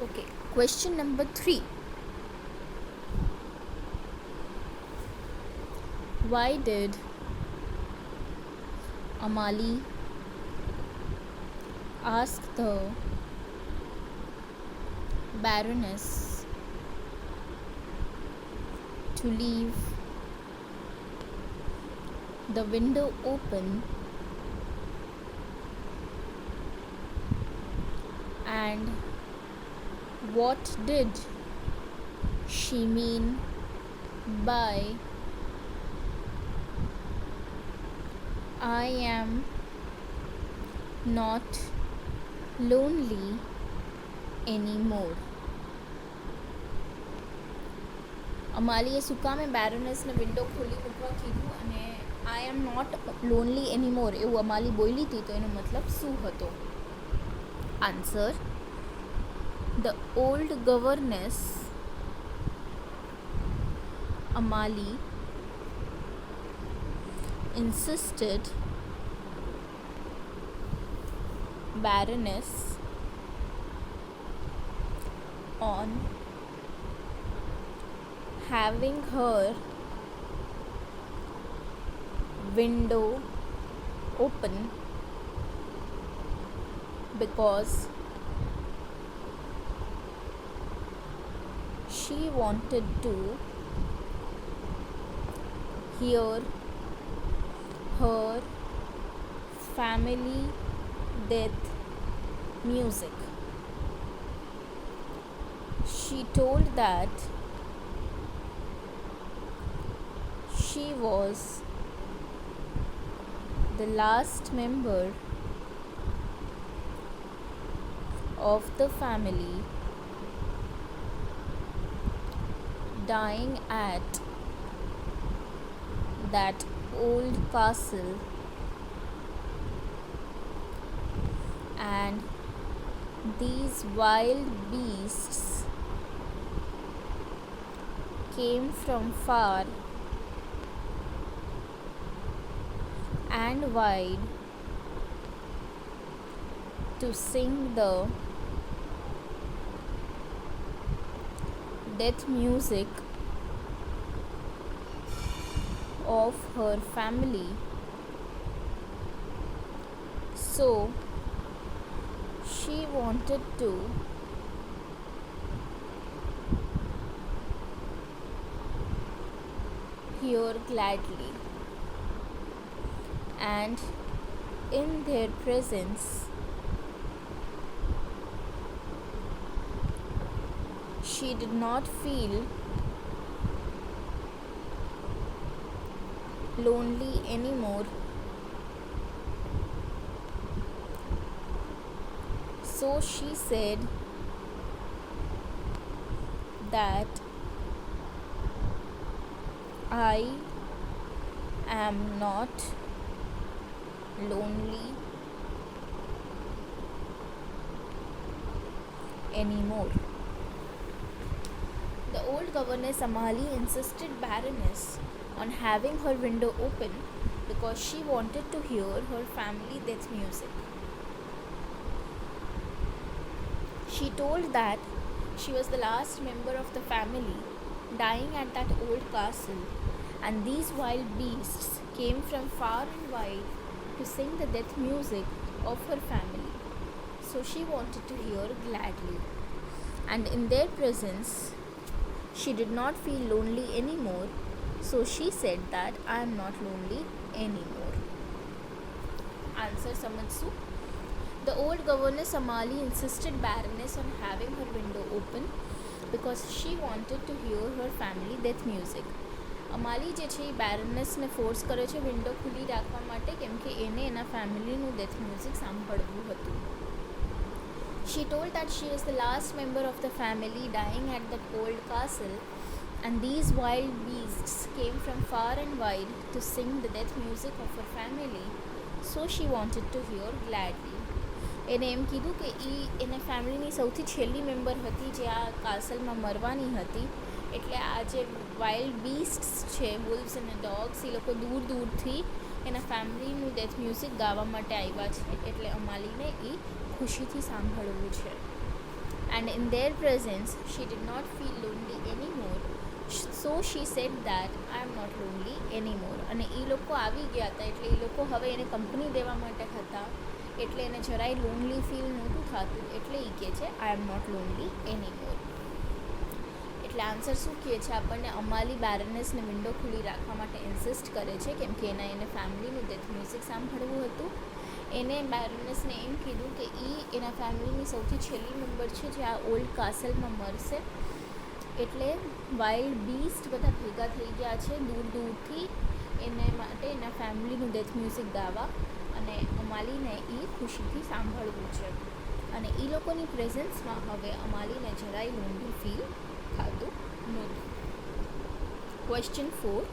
Okay, question number 3. Why did Amali ask the Baroness to leave the window open and what did she mean by I am not lonely anymore? અમાલીએ શું કામે બેરોનેસને window ખોલી મૂકવા કીધું અને આઈ am not lonely એનીમોર એવું અમાલી બોલી હતી, તો એનો મતલબ શું હતો? Answer: the old governess Amali insisted Baroness on having her window open because she wanted to hear her family death music. She told that she was the last member of the family dying at that old castle, and these wild beasts came from far and wide to sing the death music of her family. So she wanted to hear gladly, and in their presence she did not feel lonely anymore. So she said that I am not lonely anymore. The old governess Amali insisted Baroness on having her window open because she wanted to hear her family death music. She told that she was the last member of the family dying at that old castle, and these wild beasts came from far and wide to sing the death music of her family. So she wanted to hear gladly, and in their presence she did not feel lonely anymore. So she said that I am not lonely anymore. Answer समझो. The old governess Amali insisted Baroness on having her window open because she wanted to hear her family death music. અમાલી જે છે એ બેરોનેસને force કરે છે window ખુલ્લી રાખવા માટે, કેમ કે એને એના ફેમિલીનું ડેથ મ્યુઝિક સાંભળવું હતું. She told that she is the last member of the family dying at that old castle, and these wild beasts came from far and wide to sing the death music of her family. So she wanted to hear gladly. એને એમ કીધું કે એને ફેમિલીની સૌથી છેલ્લી member હતી જે આ કાસલમાં મરવાની હતી, એટલે આ જે વાઇલ્ડ બીસ્ટ્સ છે, વુલ્વ્સ અને ડોગ્સ, એ લોકો દૂર દૂરથી એના ફેમિલીનું ડેથ મ્યુઝિક ગાવા માટે આવ્યા છે, એટલે અમાલીને એ ખુશીથી સાંભળવું છે. and in their presence she did not feel lonely anymore. So she said that I am not lonely anymore. અને એ લોકો આવી ગયા હતા એટલે એ લોકો હવે એને કંપની દેવા માટે હતા, એટલે એને જરાય લોનલી ફીલ નહોતું થતું, એટલે એ કહે છે આઈ એમ નોટ લોનલી એનીમોર. એટલે આન્સર શું કહે છે આપણને? અમાલી બેરનેસને વિન્ડો ખુલ્લી રાખવા માટે ઇન્સિસ્ટ કરે છે કેમ કે એને ફેમિલીનું ડેથ મ્યુઝિક સાંભળવું હતું. એને બેરનેસને એમ કીધું કે એ એના ફેમિલીની સૌથી છેલ્લી મેમ્બર છે જે આ ઓલ્ડ કાસલમાં મરશે. એટલે વાઇલ્ડ બીસ્ટ બધા ભેગા થઈ ગયા છે દૂર દૂરથી એને માટે એના ફેમિલીનું ડેથ મ્યુઝિક ગાવા, અને અમાલીને એ ખુશીથી સાંભળવું છે. અને એ લોકોની પ્રેઝન્સમાં હવે અમાલીને જરાય લોનલી ફીલ થતું નહોતું. Question 4.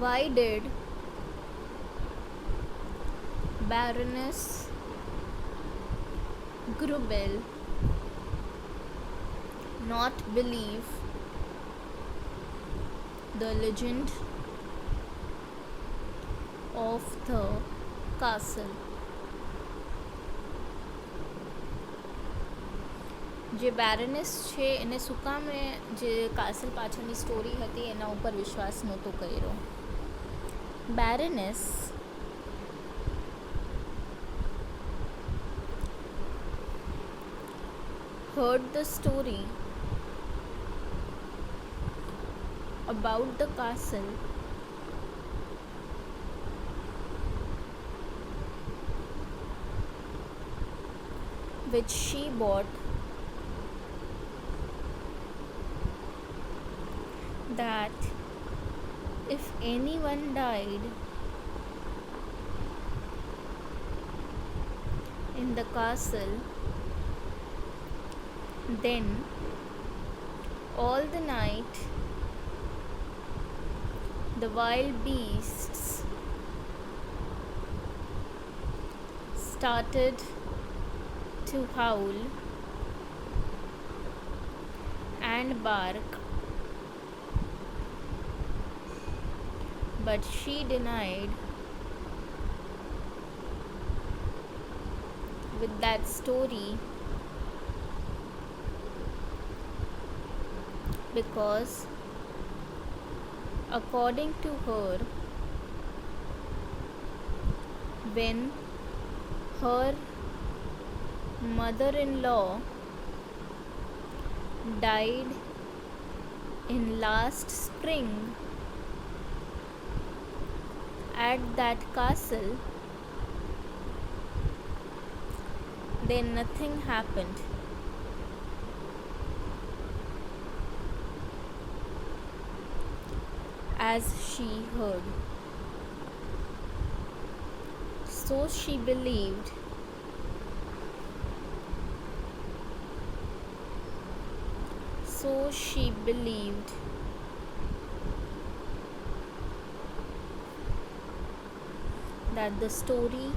Why did Baroness Grubel not believe the legend of the castle? જે બેરનેસ છે એને શું કામ જે કાસલ પાછળની સ્ટોરી હતી એના ઉપર વિશ્વાસ નહોતો કર્યો? બેરનેસ heard the story about the castle which she bought, that if anyone died in the castle, then all the night the wild beasts started to howl and bark, but she denied with that story because according to her, when her mother-in-law died in last spring at that castle, then nothing happened. As she heard. So she believed that the story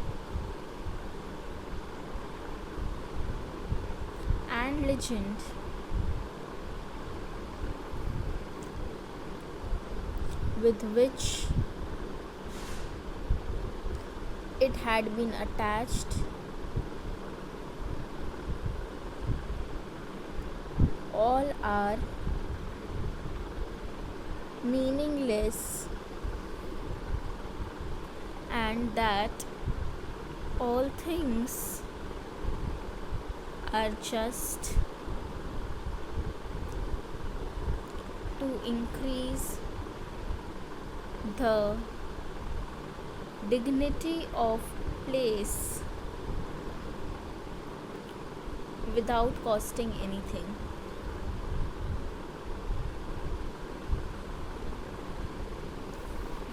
and legend with which it had been attached all are meaningless, and that all things are just to increase the dignity of place without costing anything.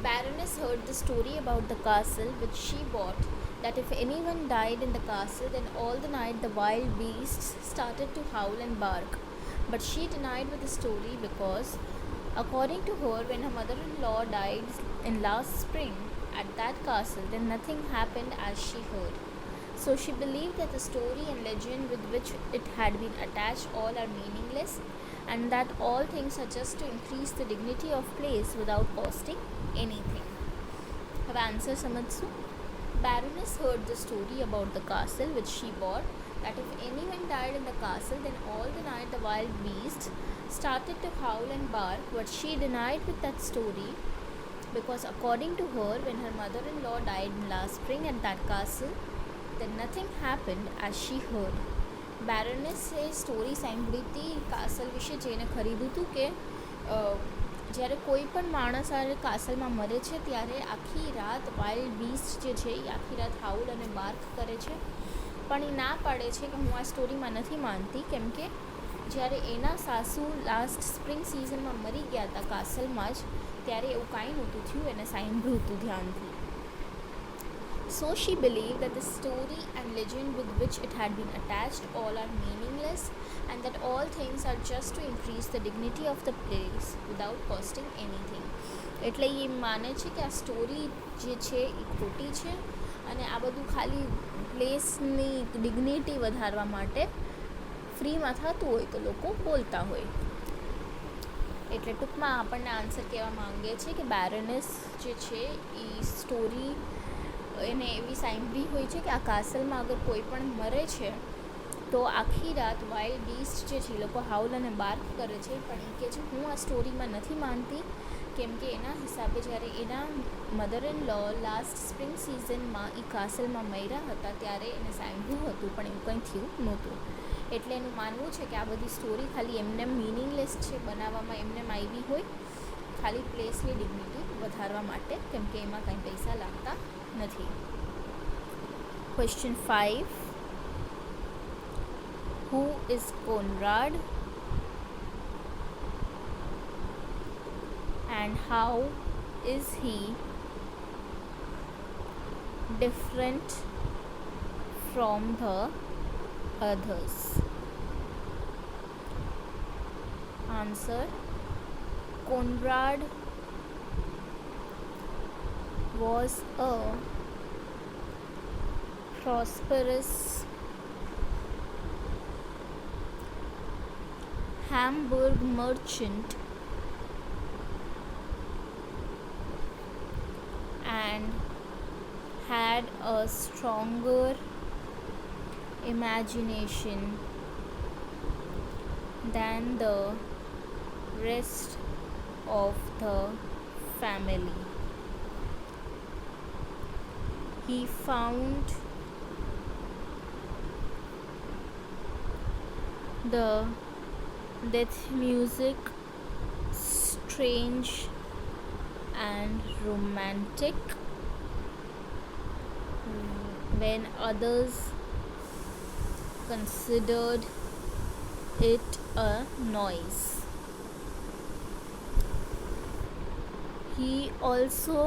Baroness heard the story about the castle which she bought, that if anyone died in the castle, then all the night the wild beasts started to howl and bark. But she denied with the story because, according to her, when her mother-in-law died in last spring at that castle, then nothing happened as she heard. So she believed that the story and legend with which it had been attached all are meaningless, and that all things are just to increase the dignity of place without costing anything. હવે answer સમજશું. Baroness heard the story about the castle which she bought, that if anyone died in the castle, then all the night the wild beasts started to howl and bark. But she denied with that story, because according to her, when her mother-in-law died last spring at that castle, then nothing happened as she heard. બેરોનેસે story સાંભળી હતી castle વિશે, જેને ખરીદ્યું હતું કે જ્યારે કોઈ પણ માણસ આ કાસલમાં મરે છે ત્યારે આખી રાત વાઇલ્ડ બીસ્ટ જે છે એ આખી રાત હાઉલ અને બાર્ક કરે છે. પણ એ ના પાડે છે કે હું આ સ્ટોરીમાં નથી માનતી, કેમ કે જ્યારે એના સાસુ લાસ્ટ સ્પ્રિંગ સિઝનમાં મરી ગયા હતા કાસલમાં જ, ત્યારે એવું કાંઈ નહોતું થયું, એને સાંભળ્યું હતું ધ્યાનથી. So she believed that the story and legend with which it had been attached all are meaningless, and that all things are just to increase the dignity of the place without costing anything. એટલે એ માને છે કે આ story જે છે એ ખોટી છે અને આ બધું ખાલી પ્લેસની ડિગ્નિટી વધારવા માટે ફ્રીમાં થતું હોય તો લોકો બોલતા હોય. એટલે ટૂંકમાં આપણને આન્સર કહેવા માંગે છે કે બેરોનેસ જે છે એ સ્ટોરી એને એવી સાંભળી હોય છે કે આ કાસલમાં અગર કોઈ પણ મરે છે તો આખી રાત વાઇલ્ડ બીસ્ટ જે છે એ લોકો હાઉલ અને બાર્ક કરે છે. પણ એ કહે છે હું આ સ્ટોરીમાં નથી માનતી, કેમ કે એના હિસાબે જ્યારે એના mother in law last spring સિઝનમાં એ કાસલમાં મર્યા હતા ત્યારે એને સાંભળ્યું હતું, પણ એવું કંઈ થયું નહોતું. એટલે એનું માનવું છે કે આ બધી સ્ટોરી ખાલી એમને મિનિંગલેસ છે, બનાવવામાં એમને આવી હોય ખાલી પ્લેસની ડિગ્નિટી વધારવા માટે, કેમ કે એમાં કંઈ પૈસા લાગતા નથી. Question 5. Who is Conrad and how is he different from the others? Answer. Conrad was a prosperous Hamburg merchant and had a stronger imagination than the rest of the family. He found the death music strange and romantic when others considered it a noise. He also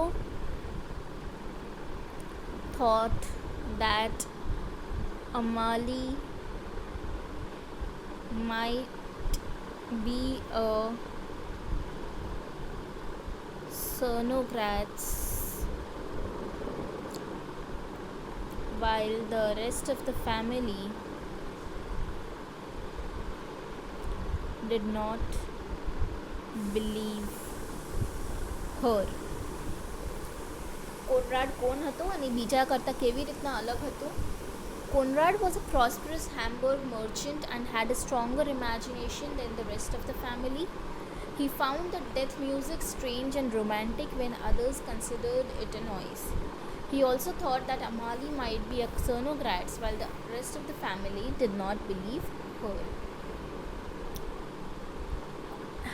thought that Amalie might be a sonograph, while the rest of the family did not believe her. Conrad કોણ હતો અને બીજા કરતાં કેવી રીતના અલગ હતો? Conrad was a prosperous Hamburg merchant and had a stronger imagination than the rest of the family. He found the death music strange and romantic when others considered it a noise. He also thought that Amalie might be a sonograph, while the rest of the family did not believe her.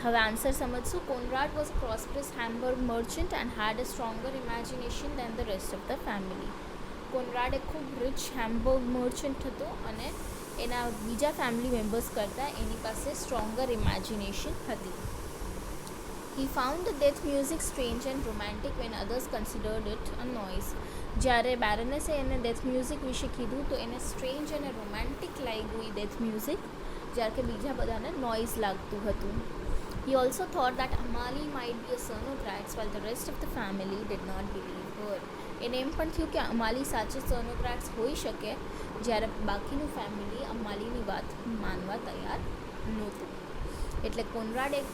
હવે answer સમજશું. Conrad was a prosperous Hamburg merchant and had a stronger imagination than the rest of the family. Conrad એક ખૂબ rich Hamburg merchant હતો અને એના બીજા family members કરતાં એની પાસે stronger imagination હતી. He found the death music strange and romantic when others considered it a noise. જ્યારે બેરોનેસે એને ડેથ મ્યુઝિક વિશે કીધું તો એને સ્ટ્રેન્જ અને રોમેન્ટિક લાગ્યું એ ડેથ મ્યુઝિક, જ્યારે કે બીજા બધાને નોઇઝ લાગતું હતું. He also thought that Amalie might be a sonograph, while the rest of the family did not believe her. એને એમ પણ થયું કે અમાલી સાચી સોનોગ્રાફ્સ હોઈ શકે, જ્યારે બાકીનું ફેમિલી અમાલીની વાત માનવા તૈયાર નહોતું. એટલે કોનરાડ એક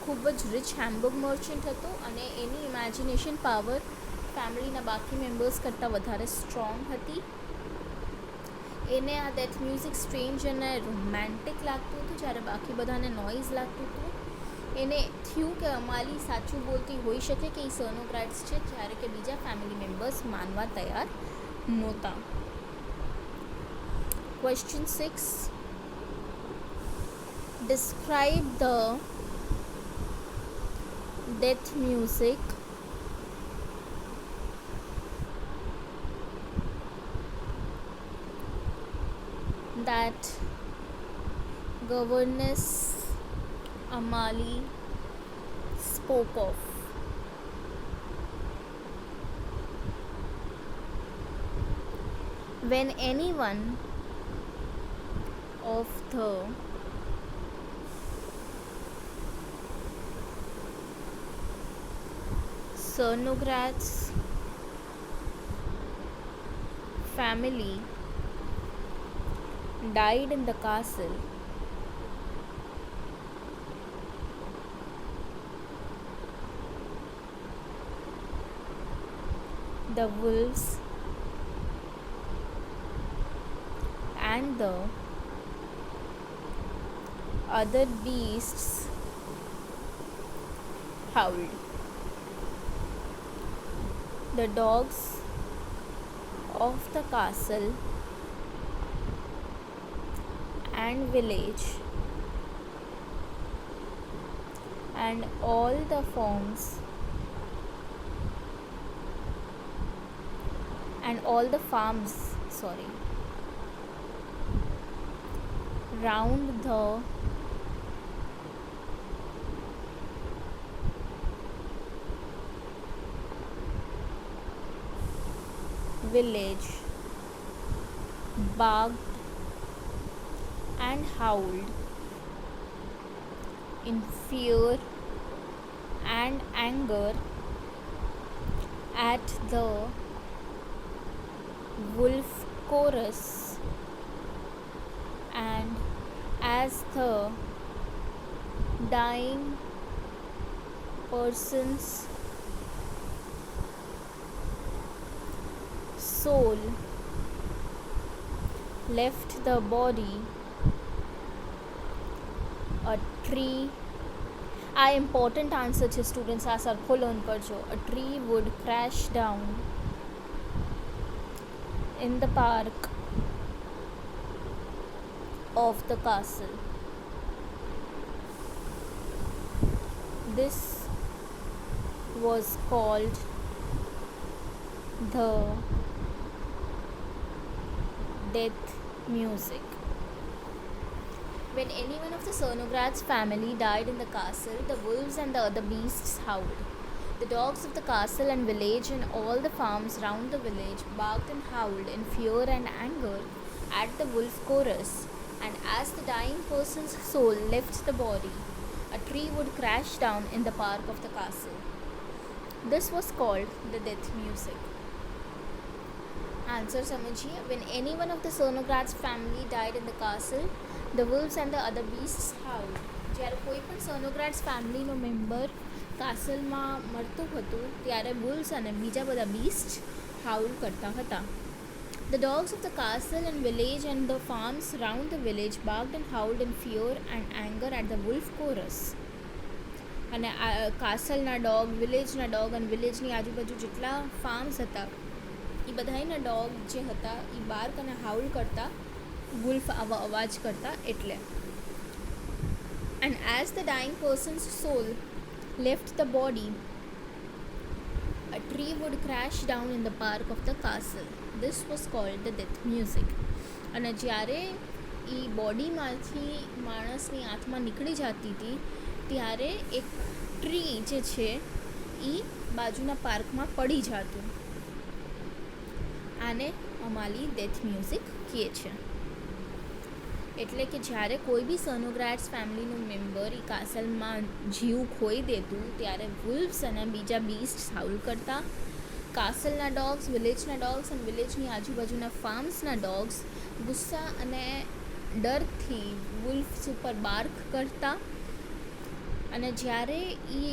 ખૂબ જ રિચ હેમ્બર્ગ મર્ચન્ટ હતો અને એની ઇમેજિનેશન પાવર ફેમિલીના બાકી મેમ્બર્સ કરતાં વધારે સ્ટ્રોંગ હતી. એને આ ડેથ મ્યુઝિક સ્ટ્રેન્જ અને રોમેન્ટિક લાગતું હતું જ્યારે બાકી બધાને નોઇઝ લાગતું હતું. એને થયું કે અમાલી સાચું બોલતી હોઈ શકે કે એ સોનોગ્રાટ્સ છે, જ્યારે કે બીજા ફેમિલી મેમ્બર્સ માનવા તૈયાર નહોતા. Question 6. Describe the death music that Governess Amali spoke of. When anyone of the Cernogratz family died in the castle, the wolves and the other beasts howled. The dogs of the castle and village and all the farms round the village barked and howled in fear and anger at the wolf chorus, and as the dying person's soul left the body, a tree. આ important answer છે students, આ સરખો learn કરજો. A tree would crash down in the park of the castle. This was called the death music. When anyone of the Cernogratz family died in the castle, the wolves and the other beasts howled. The dogs of the castle and village and all the farms round the village barked and howled in fear and anger at the wolf chorus, and as the dying person's soul left the body, a tree would crash down in the park of the castle. This was called the death music. Answer समझिए. When anyone of the Cernogratz family died in the castle, the wolves and the other beasts howled. જ્યારે કોઈ પણ Cernogratz ફેમિલીનો member કાસલમાં મરતું હતું ત્યારે wolves અને બીજા બધા beasts હાઉલ કરતા હતા. The dogs of the castle and village and the farms round the village barked and howled in fear and anger at the wolf chorus. અને કાસલના ડોગ, વિલેજના ડોગ અને વિલેજની આજુબાજુ જેટલા ફાર્મ્સ હતા એ બધાના ડોગ જે હતા એ બાર્ક અને હાઉલ કરતા, વુલ્ફ આવા અવાજ કરતા એટલે. And as the dying person's soul left the body, a tree would crash down in the park of the castle. This was called the death music. અને જ્યારે એ બોડીમાંથી માણસની આત્મા નીકળી જતી હતી ત્યારે એક ટ્રી જે છે એ બાજુના પાર્કમાં પડી જતું. આને અમાલી ડેથ મ્યુઝિક કહે છે. એટલે કે જ્યારે કોઈ બી Cernogratz ફેમિલીનું મેમ્બર એ કાસલમાં જીવ ખોઈ દેતું ત્યારે વુલ્વ્સ અને બીજા બીસ્ટ્સ હાઉલ કરતા. કાસલના ડોગ્સ, વિલેજના ડોગ્સ અને વિલેજની આજુબાજુના ફાર્મ્સના ડોગ્સ ગુસ્સા અને ડરથી વુલ્ફ્સ ઉપર બાર્ક કરતા. અને જ્યારે એ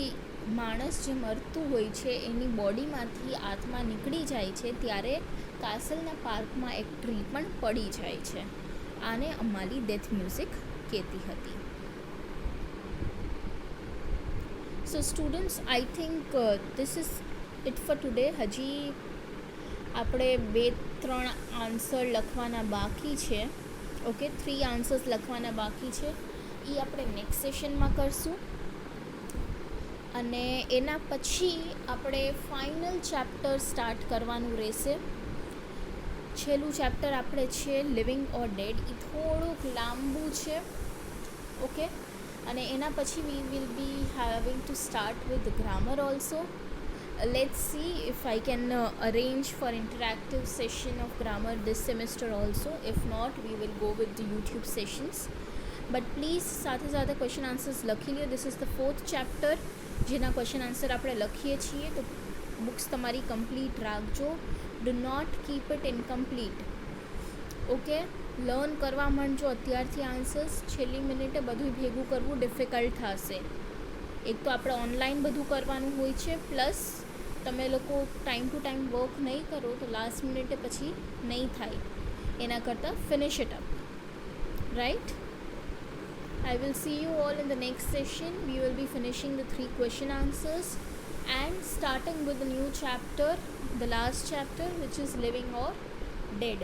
માણસ જે મરતું હોય છે એની બોડીમાંથી આત્મા નીકળી જાય છે ત્યારે કાસલના પાર્કમાં એક ટ્રી પણ પડી જાય છે. આને અમાલી ડેથ મ્યુઝિક કહેતી હતી. So students, I think this is it for today. હજી આપણે 2-3 આન્સર લખવાના બાકી છે. ઓકે, 3 આન્સર્સ લખવાના બાકી છે. એ આપણે નેક્સ્ટ સેશનમાં કરશું. અને એના પછી આપણે ફાઇનલ ચેપ્ટર સ્ટાર્ટ કરવાનું રહેશે. છેલ્લું ચેપ્ટર આપણે છે લિવિંગ ઓર ડેડ. એ થોડુંક લાંબુ છે. ઓકે, અને એના પછી we will be having to start with grammar also. Let's see if I can arrange for interactive session of grammar this semester also. If not, we will go with the YouTube sessions. But please સાથે સાથે question answers લખી લ્યો. This is the 4th chapter જેના question answer આપણે લખીએ છીએ. તો books તમારી કમ્પ્લીટ રાખજો. Do not keep it incomplete. Okay, learn કરવા માંડજો અત્યારથી આન્સર્સ. છેલ્લી મિનિટે બધું ભેગું કરવું ડિફિકલ્ટ થશે. એક તો આપણે ઓનલાઈન બધું કરવાનું હોય છે, પ્લસ તમે લોકો ટાઈમ ટુ ટાઈમ વર્ક નહીં કરો તો લાસ્ટ મિનિટે પછી નહીં થાય. એના કરતાં finish it up, right? I will see you all in the next session. We will be finishing the 3 question answers and starting with the new chapter, the last chapter, which is living or dead.